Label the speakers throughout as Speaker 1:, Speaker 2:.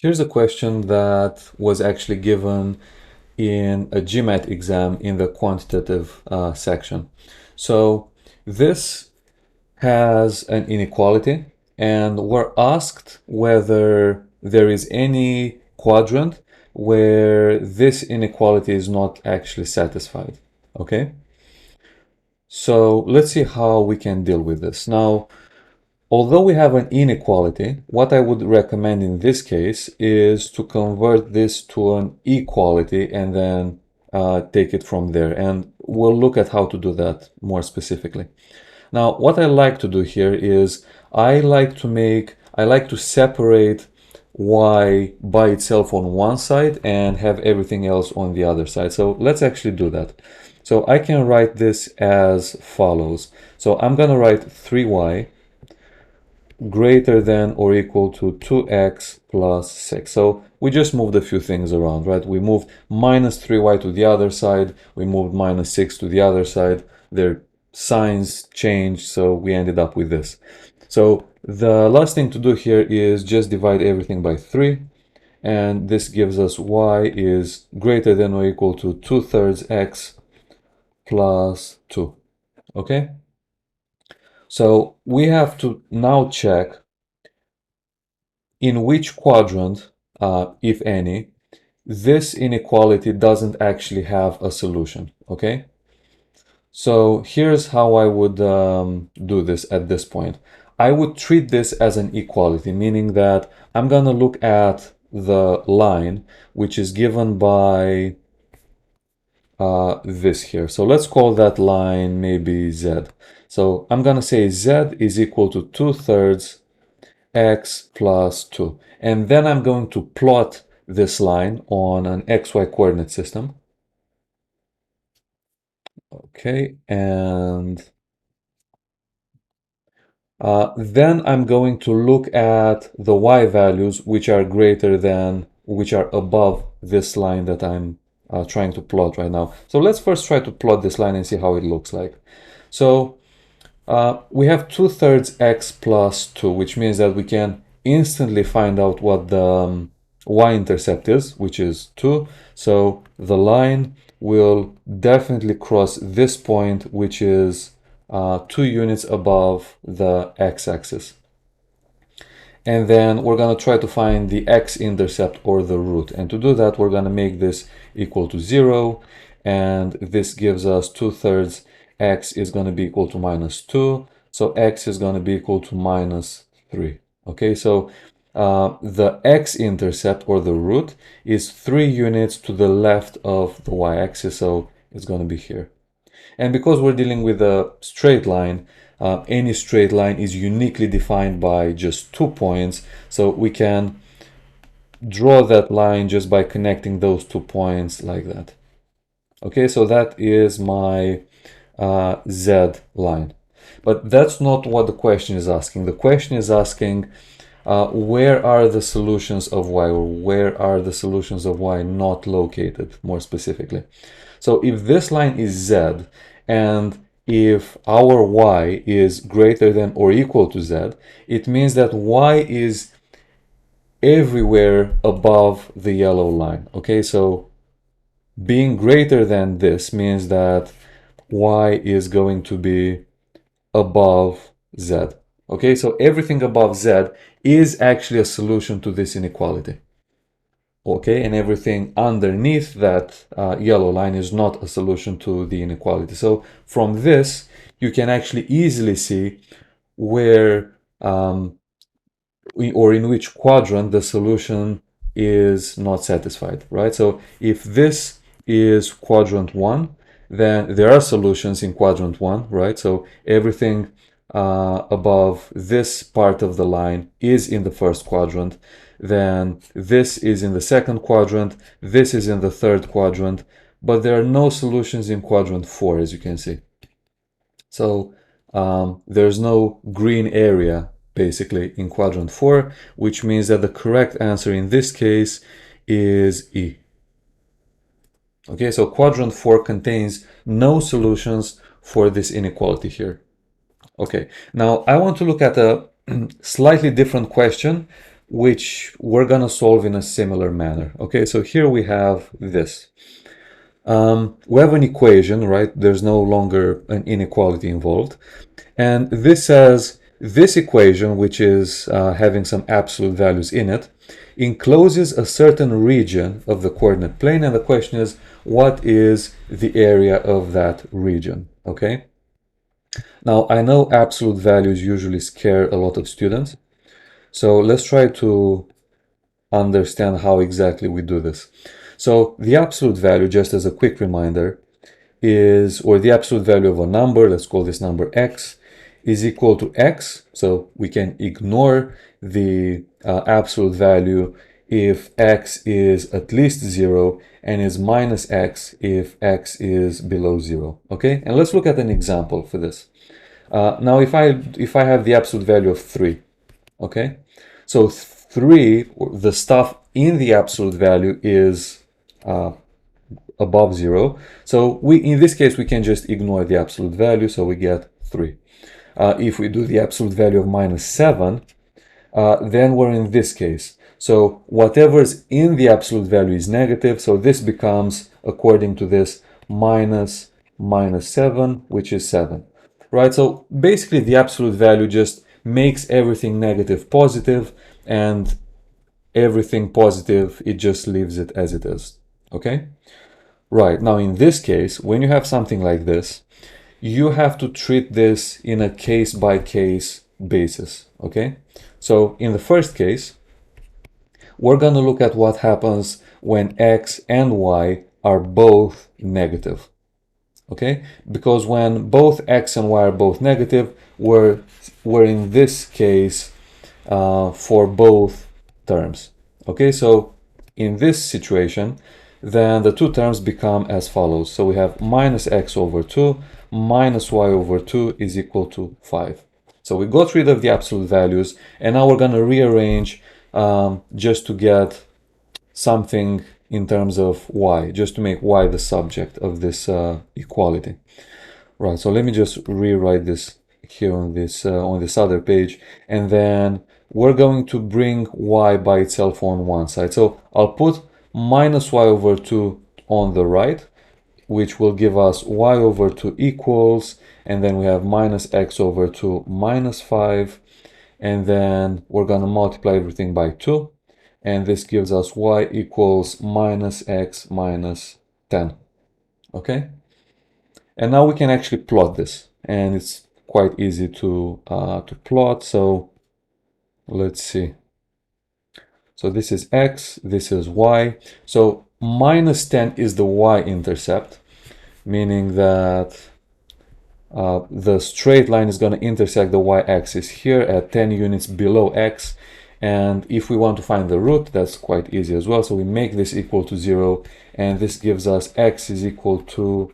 Speaker 1: Here's a question that was actually given in a GMAT exam in the quantitative section. So this has an inequality, and we're asked whether there is any quadrant where this inequality is not actually satisfied. Okay? So let's see how we can deal with this. Now, although we have an inequality, what I would recommend in this case is to convert this to an equality and then take it from there. And we'll look at how to do that more specifically. Now, what I like to do here is I like to separate y by itself on one side and have everything else on the other side. So let's actually do that. So I can write this as follows. So I'm going to write 3y greater than or equal to 2x plus 6. So we just moved a few things around, right? We moved minus 3y to the other side. We moved minus 6 to the other side. Their signs changed, so we ended up with this. So the last thing to do here is just divide everything by 3. And this gives us y is greater than or equal to 2/3 x plus 2. Okay? So we have to now check in which quadrant, if any, this inequality doesn't actually have a solution, okay? So here's how I would do this at this point. I would treat this as an equality, meaning that I'm gonna look at the line which is given by this here. So let's call that line maybe z. So I'm gonna say z is equal to 2/3 x plus 2. And then I'm going to plot this line on an xy coordinate system. Okay, and then I'm going to look at the y values which are above this line that I'm trying to plot right now. So let's first try to plot this line and see how it looks like. So we have 2/3 x plus 2, which means that we can instantly find out what the y-intercept is, which is 2. So the line will definitely cross this point, which is 2 units above the x-axis. And then we're going to try to find the x-intercept or the root. And to do that, we're going to make this equal to 0. And this gives us 2/3 x is going to be equal to minus 2. So x is going to be equal to minus 3. Okay, so the x-intercept or the root is 3 units to the left of the y-axis. So it's going to be here. And because we're dealing with a straight line, any straight line is uniquely defined by just 2 points. So we can draw that line just by connecting those 2 points like that. Okay, so that is my Z line. But that's not what the question is asking. The question is asking where are the solutions of y, or where are the solutions of y not located, more specifically. So if this line is z, and if our y is greater than or equal to z, it means that y is everywhere above the yellow line. Okay, so being greater than this means that y is going to be above z. Okay, so everything above z is actually a solution to this inequality. Okay, and everything underneath that yellow line is not a solution to the inequality. So from this, you can actually easily see where or in which quadrant the solution is not satisfied, right? So if this is quadrant 1, then there are solutions in quadrant 1, right? So everything above this part of the line is in the first quadrant. Then this is in the second quadrant, this is in the third quadrant, but there are no solutions in quadrant 4, as you can see. So there's no green area basically in quadrant 4, which means that the correct answer in this case is E. Okay, so quadrant 4 contains no solutions for this inequality here. Okay, now I want to look at a slightly different question, which we're gonna solve in a similar manner. Okay, so here we have this. We have an equation, right? There's no longer an inequality involved. And this says this equation, which is having some absolute values in it, encloses a certain region of the coordinate plane. And the question is, what is the area of that region? Okay. Now, I know absolute values usually scare a lot of students. So let's try to understand how exactly we do this. So the absolute value, just as a quick reminder, is, or the absolute value of a number, let's call this number x, is equal to x. So we can ignore the absolute value if x is at least 0 and is minus x if x is below 0. Okay, and let's look at an example for this. Now if I have the absolute value of 3, okay, so 3, the stuff in the absolute value is above 0. So in this case, we can just ignore the absolute value, so we get 3. If we do the absolute value of minus 7, then we're in this case. So whatever's in the absolute value is negative, so this becomes, according to this, minus 7, which is 7. Right, so basically the absolute value just makes everything negative positive, and everything positive, it just leaves it as it is. Okay? Right, now in this case, when you have something like this, you have to treat this in a case-by-case basis, okay? So in the first case, we're going to look at what happens when x and y are both negative, okay? Because when both x and y are both negative, we're in this case for both terms, okay? So in this situation, then the two terms become as follows. So we have minus x over 2 minus y over 2 is equal to 5. So we got rid of the absolute values, and now we're going to rearrange just to get something in terms of y, just to make y the subject of this equality. Right, so let me just rewrite this here on this other page, and then we're going to bring y by itself on one side. So I'll put minus y over 2 on the right, which will give us y over 2 equals, and then we have minus x over 2 minus 5, and then we're going to multiply everything by 2, and this gives us y equals minus x minus 10. Okay? And now we can actually plot this, and it's quite easy to plot. So let's see. So this is x, this is y. So minus 10 is the y-intercept, meaning that the straight line is going to intersect the y-axis here at 10 units below x. And if we want to find the root, that's quite easy as well. So we make this equal to 0, and this gives us x is equal to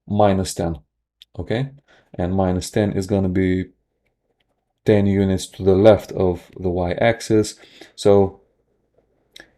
Speaker 1: minus 10. Okay, and minus 10 is going to be 10 units to the left of the y-axis. So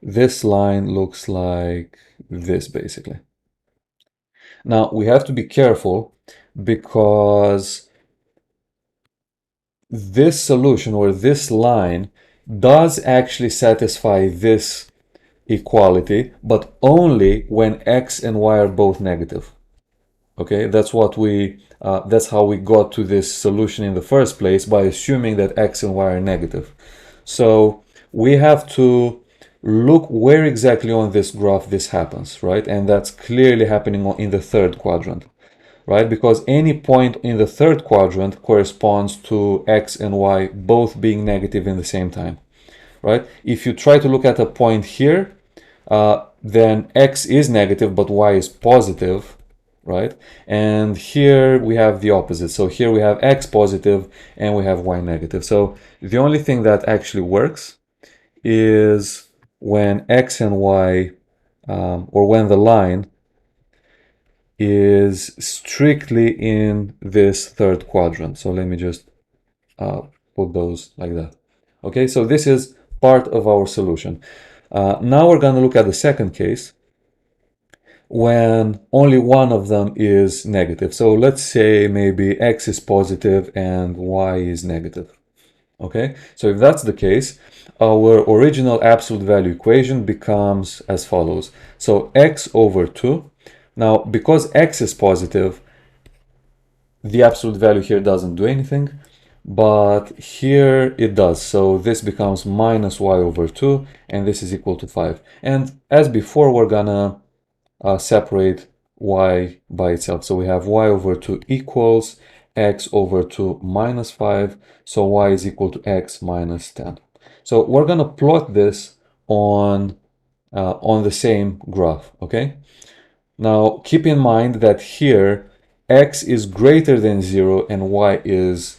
Speaker 1: this line looks like this, basically. Now we have to be careful, because this solution, or this line, does actually satisfy this equality, but only when x and y are both negative. Okay, that's how we got to this solution in the first place, by assuming that x and y are negative. So we have to look where exactly on this graph this happens, right? And that's clearly happening in the third quadrant, right? Because any point in the third quadrant corresponds to x and y both being negative in the same time, right? If you try to look at a point here, then x is negative but y is positive, right? And here we have the opposite. So here we have x positive and we have y negative. So the only thing that actually works is when x and y, or when the line is strictly in this third quadrant. So let me just put those like that. Okay, so this is part of our solution. Now we're going to look at the second case, when only one of them is negative. So let's say maybe x is positive and y is negative. Okay, so if that's the case, our original absolute value equation becomes as follows. So x over 2. Now, because x is positive, the absolute value here doesn't do anything, but here it does. So this becomes minus y over 2, and this is equal to 5. And as before, we're gonna separate y by itself. So we have y over 2 equals x over 2 minus 5. So y is equal to x minus 10. So we're going to plot this on the same graph, okay? Now keep in mind that here x is greater than 0 and y is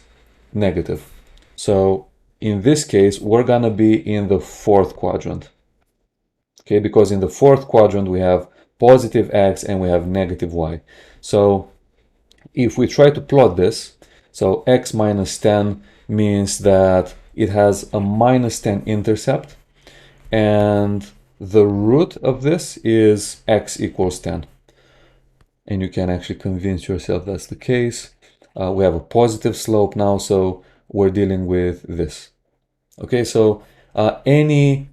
Speaker 1: negative. So in this case, we're going to be in the fourth quadrant. Okay, because in the fourth quadrant we have positive x and we have negative y. So if we try to plot this, so x minus 10 means that it has a minus 10 intercept, and the root of this is x equals 10. And you can actually convince yourself that's the case. We have a positive slope now, so we're dealing with this. Okay, so any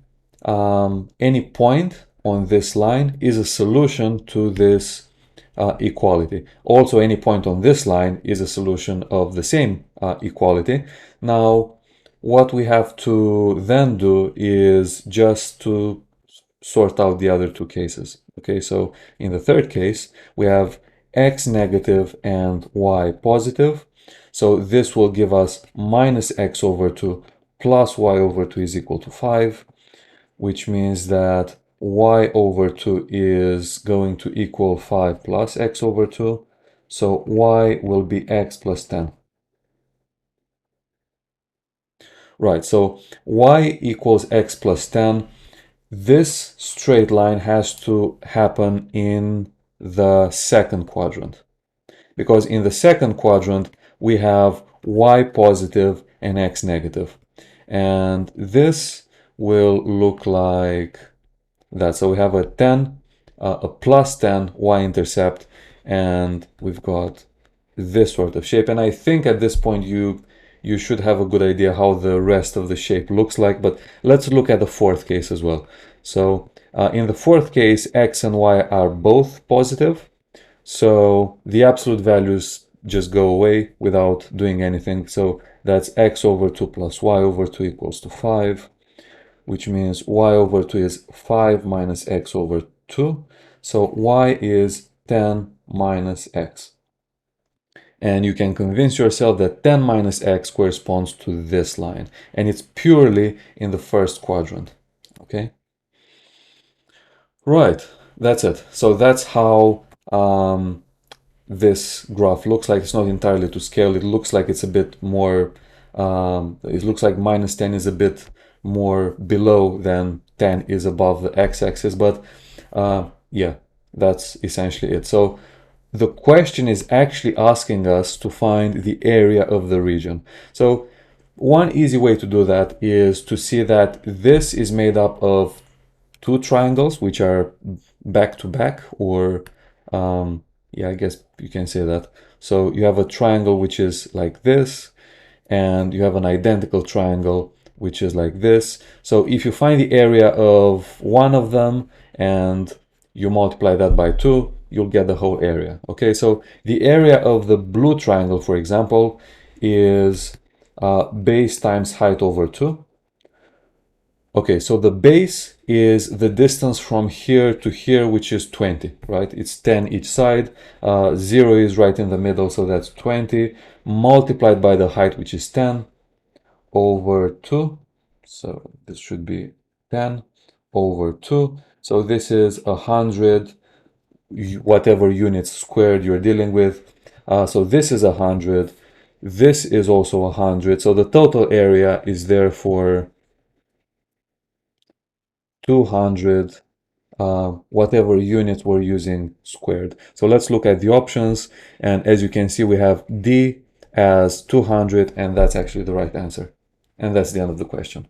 Speaker 1: point on this line is a solution to this equality. Also, any point on this line is a solution of the same equality. Now, what we have to then do is just to sort out the other two cases. Okay, so in the third case, we have x negative and y positive. So this will give us minus x over 2 plus y over 2 is equal to 5, which means that y over 2 is going to equal 5 plus x over 2. So y will be x plus 10. Right, so y equals x plus 10. This straight line has to happen in the second quadrant, because in the second quadrant we have y positive and x negative, and this will look like that. So we have a 10, a plus 10 y-intercept, and we've got this sort of shape. And I think at this point you should have a good idea how the rest of the shape looks like, but let's look at the fourth case as well. So in the fourth case, x and y are both positive, so the absolute values just go away without doing anything. So that's x over 2 plus y over 2 equals to 5, which means y over 2 is 5 minus x over 2. So y is 10 minus x. And you can convince yourself that 10 minus x corresponds to this line. And it's purely in the first quadrant. Okay? Right, that's it. So that's how this graph looks like. It's not entirely to scale. It looks like it's a bit more, it looks like minus 10 is a bit more below than 10 is above the x-axis, but yeah, that's essentially it. So the question is actually asking us to find the area of the region. So one easy way to do that is to see that this is made up of two triangles which are back to back, or yeah, I guess you can say that. So you have a triangle which is like this, and you have an identical triangle which is like this. So if you find the area of one of them and you multiply that by 2, you'll get the whole area. Okay, so the area of the blue triangle, for example, is base times height over 2. Okay, so the base is the distance from here to here, which is 20, right? It's 10 each side. 0 is right in the middle, so that's 20, multiplied by the height, which is 10, over 2. So this should be 10 over 2. So this is 100, whatever units squared you're dealing with. So this is 100. This is also 100. So the total area is therefore 200, whatever unit we're using squared. So let's look at the options, and as you can see, we have D as 200, and that's actually the right answer. And that's the end of the question.